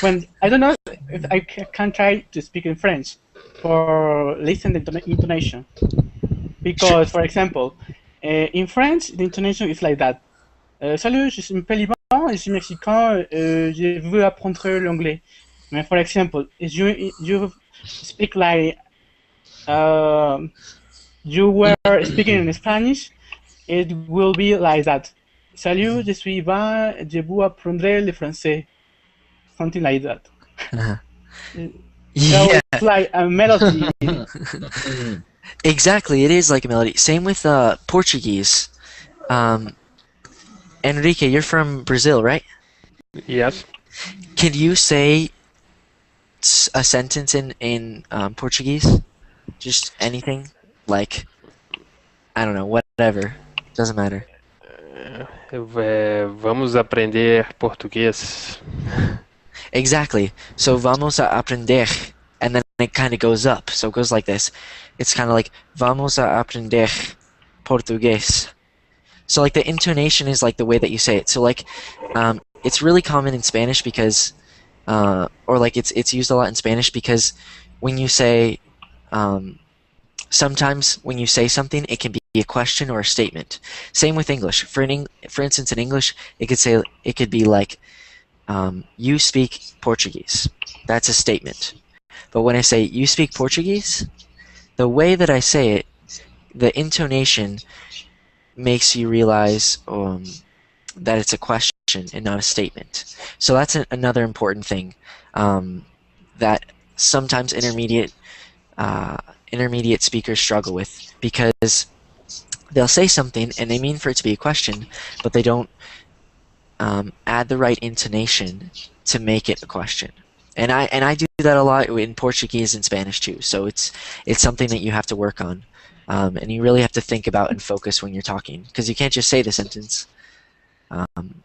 when I don't know if I can try to speak in French for listen the intonation, because for example, in French the intonation is like that. Salut, je m'appelle Ivan, je suis mexicain, je veux apprendre l'anglais. Mais for example, if you speak like you were speaking in Spanish, it will be like that. Salut, je suis Ivan, je veux apprendre le français. Something like that. Yeah. It's like a melody. Exactly, it is like a melody. Same with Portuguese. Enrique, you're from Brazil, right? Yes. Can you say a sentence in Portuguese? Just anything? Like, I don't know, whatever. Doesn't matter. Vamos aprender português. Exactly. So vamos a aprender, and then it kind of goes up. So it goes like this. It's kind of like vamos a aprender português. So like the intonation is like the way that you say it. So like, it's really common in Spanish because, or like it's used a lot in Spanish because when you say, sometimes when you say something, it can be a question or a statement. Same with English. For instance, in English, it could be like, you speak Portuguese. That's a statement. But when I say you speak Portuguese, the way that I say it, the intonation makes you realize that it's a question and not a statement. So that's another important thing that sometimes intermediate speakers struggle with, because they'll say something and they mean for it to be a question, but they don't add the right intonation to make it a question. And I do that a lot in Portuguese and Spanish too. So it's something that you have to work on. And you really have to think about and focus when you're talking, because you can't just say the sentence.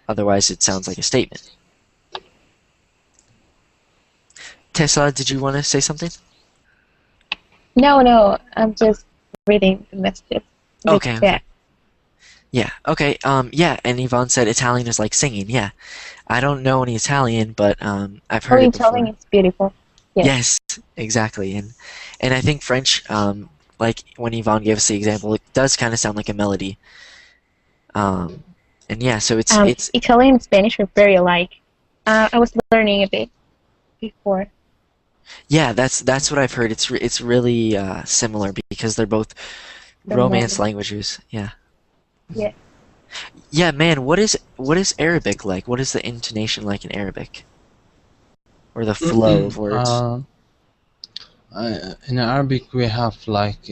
Otherwise, it sounds like a statement. Tessa, did you want to say something? No, I'm just reading the messages. Okay. Yeah. Yeah, okay, yeah, and Yvonne said Italian is like singing, yeah. I don't know any Italian, but I've heard it before. Italian is beautiful. Yes, exactly, and I think French, like when Yvonne gave us the example, it does kind of sound like a melody. And yeah, so it's Italian and Spanish are very alike. I was learning a bit before. Yeah, that's what I've heard. It's really similar because they're both Romance languages. Yeah. Yeah. Yeah, man. What is Arabic like? What is the intonation like in Arabic? Or the flow of words? In Arabic, we have like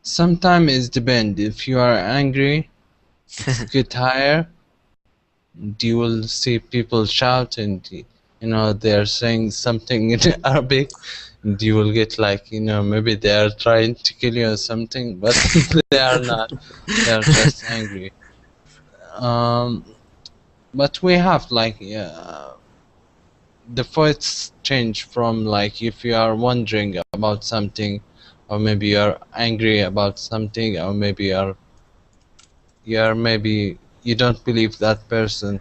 sometimes it depends. If you are angry, get higher. You will see people shout, and they're saying something in Arabic. And you will get like maybe they are trying to kill you or something, but they are not. They are just angry. But we have like the voice change from like if you are wondering about something, or maybe you are angry about something, or maybe maybe you don't believe that person.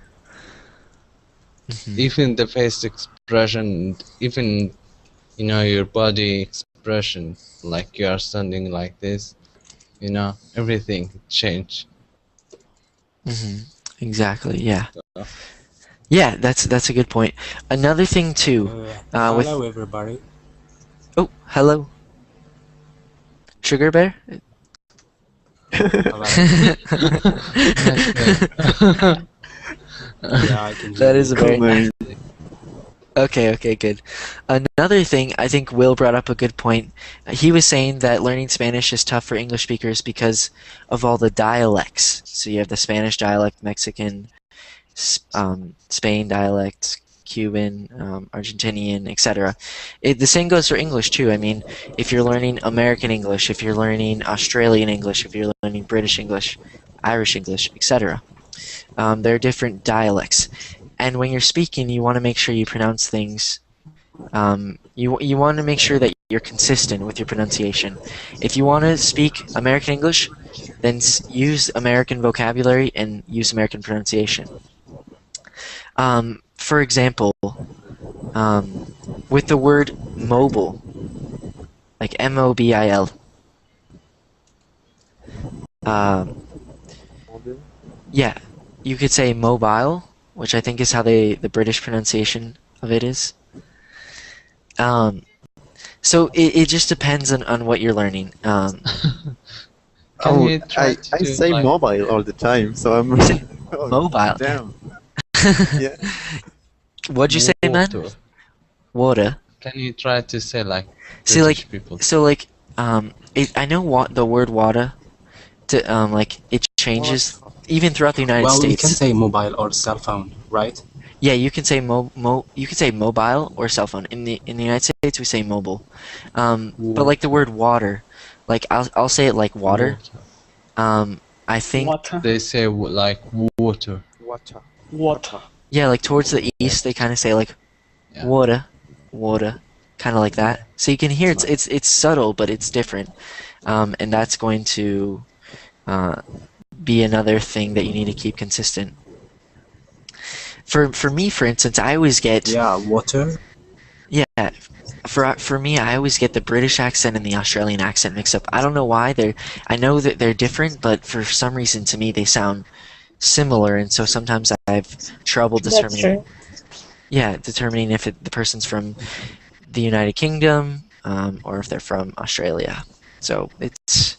Even the face expression, even your body expression, like you are standing like this, everything change. Exactly. Yeah. So, Yeah, that's a good point. Another thing too, with Hello, everybody. oh, hello, Sugar Bear. Hello. Yeah, I can hear That is you. a very nice. Okay, good. Another thing, I think Will brought up a good point. He was saying that learning Spanish is tough for English speakers because of all the dialects. So you have the Spanish dialect, Mexican, Spain dialect, Cuban, Argentinian, etc. The same goes for English too. I mean, if you're learning American English, if you're learning Australian English, if you're learning British English, Irish English, etc. There are different dialects, and when you're speaking, you want to make sure you pronounce things. You want to make sure that you're consistent with your pronunciation. If you want to speak American English, then use American vocabulary and use American pronunciation. For example, with the word mobile, like M-O-B-I-L, yeah, you could say mobile, which I think is how the British pronunciation of it is. So it just depends on what you're learning. I say like... mobile all the time, so I'm oh, mobile. Damn. Yeah. What'd you say, man? Water. Can you try to say like See, like people? So like I know what the word water to like it changes even throughout the United States. Well, you can say mobile or cell phone, right? Yeah, you can say you can say mobile or cell phone. In the United States, we say mobile. But like the word water, like I'll say it like water. I think Water. They say like water. Water. Yeah, like towards the east, they kind of say like water, kind of like that. So you can hear it's subtle, but it's different, and that's going to be another thing that you need to keep consistent. For me, for instance, I always get water. Yeah, for me, I always get the British accent and the Australian accent mixed up. I don't know why. I know that they're different, but for some reason, to me, they sound similar, and so sometimes I have trouble determining. Yeah, determining if the person's from the United Kingdom or if they're from Australia. So it's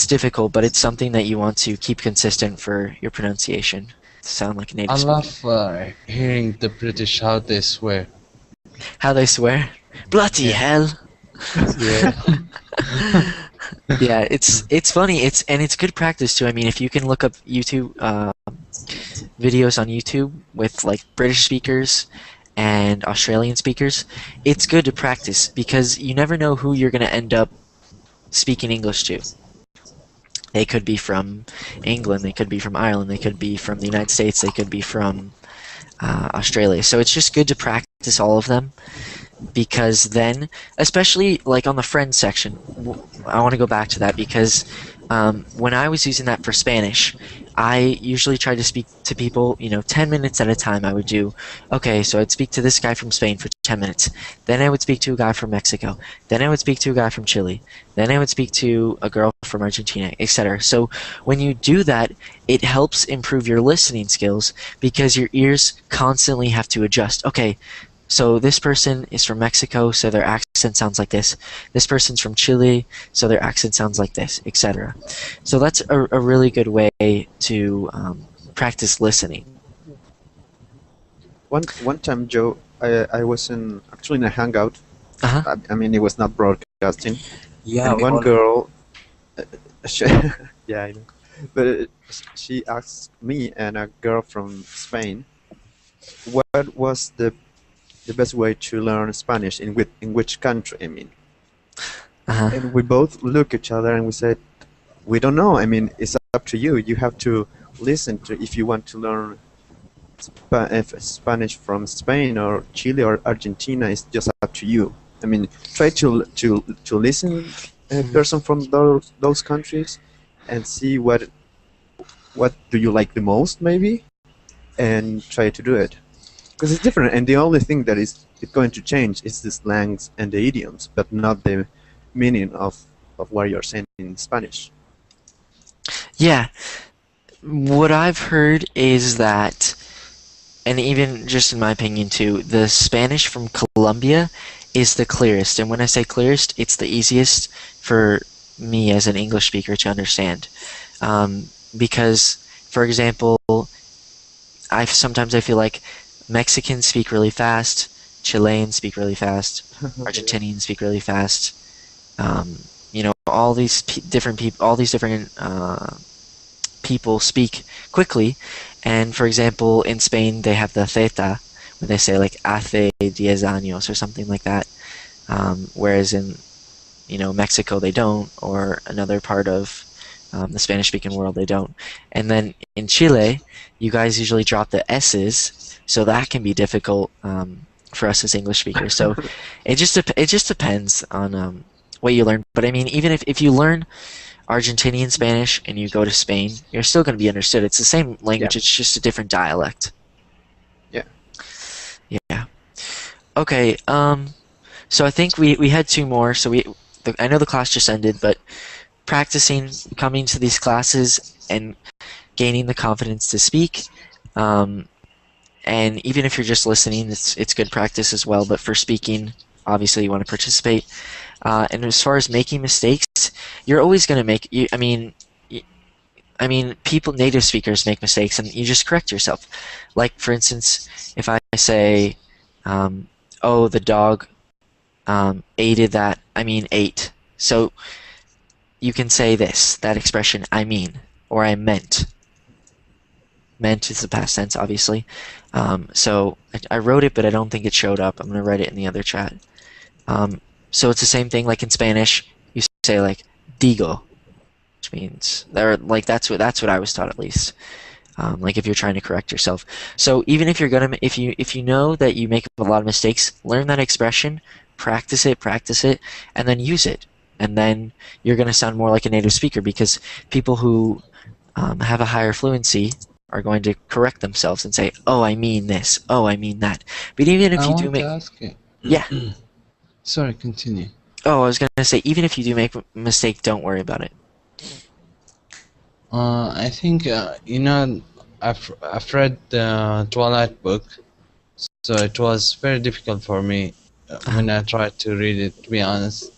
difficult, but it's something that you want to keep consistent for your pronunciation to sound like a native speaker. I love hearing the British how they swear. How they swear? Bloody hell! Yeah. Yeah, it's funny. It's good practice too. I mean, if you can look up YouTube videos on YouTube with like British speakers and Australian speakers, it's good to practice because you never know who you're going to end up speaking English to. They could be from England, they could be from Ireland, they could be from the United States, they could be from Australia. So it's just good to practice all of them, because then, especially like on the friends section, I want to go back to that because when I was using that for Spanish, I usually tried to speak to people, 10 minutes at a time. I would do, okay, so I'd speak to this guy from Spain for 10 minutes. Then I would speak to a guy from Mexico. Then I would speak to a guy from Chile. Then I would speak to a girl from Argentina, etc. So when you do that, it helps improve your listening skills because your ears constantly have to adjust. Okay, so this person is from Mexico, so their accent sounds like this. This person's from Chile, so their accent sounds like this, etc. So that's a really good way to practice listening. One time, Joe, I was actually in a hangout. I mean, it was not broadcasting. Yeah. And one girl, yeah, I know. But she asked me and a girl from Spain, what was the best way to learn Spanish in which country, I mean. And we both looked at each other and we said, we don't know. I mean, it's up to you. You have to listen to if you want to learn Spanish from Spain or Chile or Argentina is just up to you. I mean, try to listen a person from those countries and see what do you like the most, maybe, and try to do it, because it's different. And the only thing that is going to change is the slangs and the idioms, but not the meaning of what you're saying in Spanish. Yeah. What I've heard is that, and even just in my opinion too, the Spanish from Colombia is the clearest. And when I say clearest, it's the easiest for me as an English speaker to understand. Because, for example, sometimes I feel like Mexicans speak really fast, Chileans speak really fast, Argentinians speak really fast. All these different people, people speak quickly. And for example, in Spain they have the theta, where they say like hace 10 años or something like that. Whereas in Mexico they don't, or another part of the Spanish-speaking world they don't. And then in Chile, you guys usually drop the S's, so that can be difficult for us as English speakers. So it just depends on what you learn. But I mean, even if you learn Argentinian Spanish and you go to Spain, you're still going to be understood. It's the same language, it's just a different dialect. Yeah. Yeah. Okay, so I think we had two more. So I know the class just ended, but practicing coming to these classes and gaining the confidence to speak, and even if you're just listening, it's good practice as well. But for speaking, obviously you want to participate. And as far as making mistakes, you're always going to make. People, native speakers make mistakes, and you just correct yourself. Like for instance, if I say, "Oh, the dog ate that," I mean ate. So you can say that expression, "I mean," or "I meant." Meant is the past tense, obviously. So I wrote it, but I don't think it showed up. I'm going to write it in the other chat. So it's the same thing like in Spanish. You say like digo, which means that's what I was taught, at least. Like if you're trying to correct yourself. So even if if you know that you make a lot of mistakes, learn that expression, practice it, and then use it. And then you're going to sound more like a native speaker, because people who have a higher fluency are going to correct themselves and say, "Oh, I mean this. Oh, I mean that." But even if I you do want make, to ask you. yeah. Sorry, continue. Oh, I was gonna say, even if you do make a mistake, don't worry about it. I think I've read the Twilight book, so it was very difficult for me when I tried to read it. To be honest,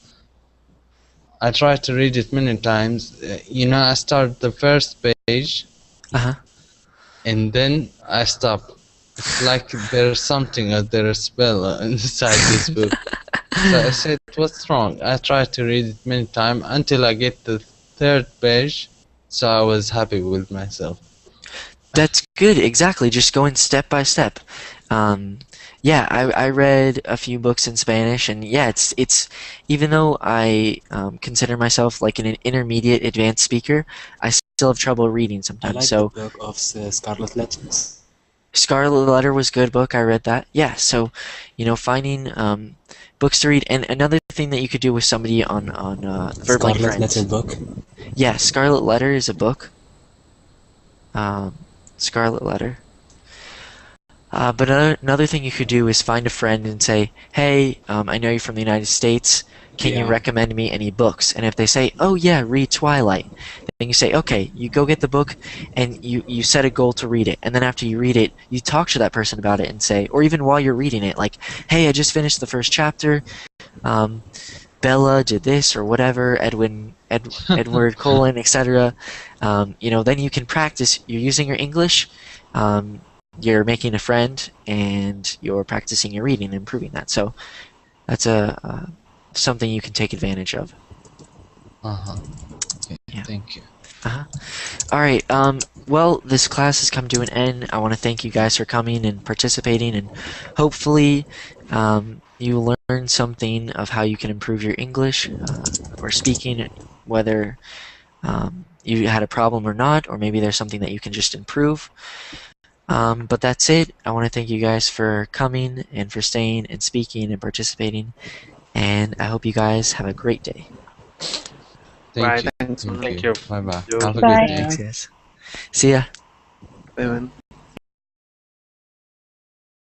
I tried to read it many times. I start the first page, and then I stop. It's like there's something or there's a spell inside this book. So I said, "What's wrong?" I tried to read it many times until I get the third page. So I was happy with myself. That's good. Exactly. Just going step by step. Yeah, I read a few books in Spanish, and yeah, it's even though I consider myself like an intermediate advanced speaker, I still have trouble reading sometimes. I like So the book of Scarlet Letters. Scarlet Letter was a good book. I read that. Yeah, so finding books to read, and another thing that you could do with somebody on Verbling Scarlet Friends. Letter book. Yeah, Scarlet Letter is a book. Scarlet Letter. But another thing you could do is find a friend and say, "Hey, I know you're from the United States. Can you recommend me any books?" And if they say, "Oh yeah, read Twilight," then you say, "Okay, you go get the book, and you set a goal to read it. And then after you read it, you talk to that person about it and say, or even while you're reading it, like, 'Hey, I just finished the first chapter. Bella did this or whatever. Edward Cullen, etc." Then you can practice. You're using your English. You're making a friend, and you're practicing your reading and improving that. So that's something you can take advantage of. Okay, Yeah. thank you. All right. Well, this class has come to an end. I want to thank you guys for coming and participating, and hopefully you learn something of how you can improve your English or speaking, whether you had a problem or not, or maybe there's something that you can just improve. But that's it. I want to thank you guys for coming and for staying and speaking and participating. And I hope you guys have a great day. Thank you. Thanks. Thank Thank you. you. Bye bye. You- Have a Bye. good day. Thanks, guys. See ya. Bye, man.